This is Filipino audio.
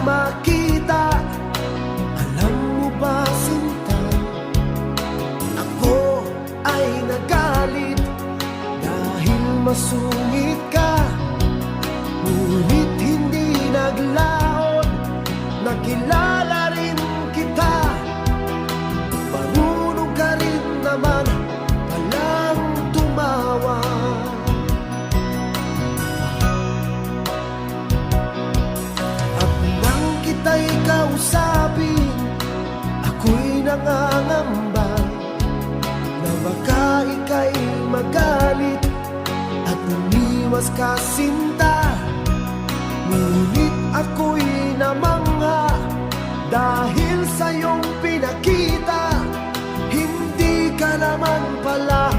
makita. Alam mo ba, sinta, ako ay nagalit dahil masungit ka. Ngunit hindi naglaon, nakilala rin kita. Marunong ka rin naman palang tumawa. At nang kita'y kausapin, ako'y nangangamba na baka ika'y magalit at umiwas ka, sinta. Ngunit ako'y namangha dahil sa iyong pinakita. Hindi ka naman pala